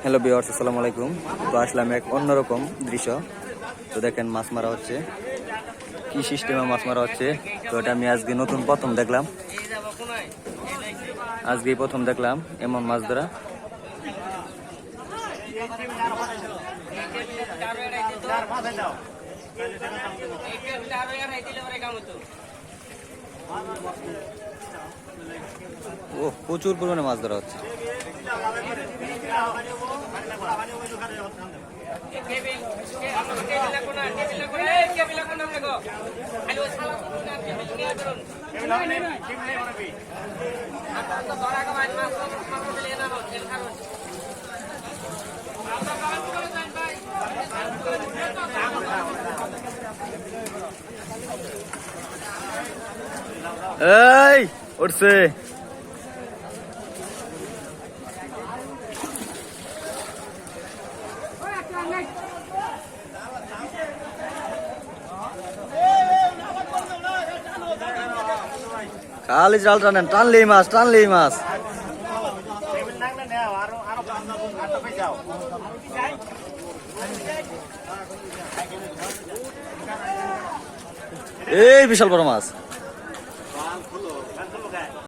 Hello viewers, আসসালামু আলাইকুম। তো আসলাম এক অন্যরকম দৃশ্য। তো দেখেন মাছ মারা হচ্ছে, কি সিস্টেমে মাছ মারা হচ্ছে। তো এটা আমি আজকে নতুন প্রথম দেখলাম, আজকেই প্রথম দেখলাম এমন মাছ ধরা। ও প্রচুর পরিমাণে মাছ ধরা হচ্ছে। এই উঠছে, খালি জাল টানেন, টানলেই মাছ, টানলেই মাছ। এই বিশাল বড় মাছ।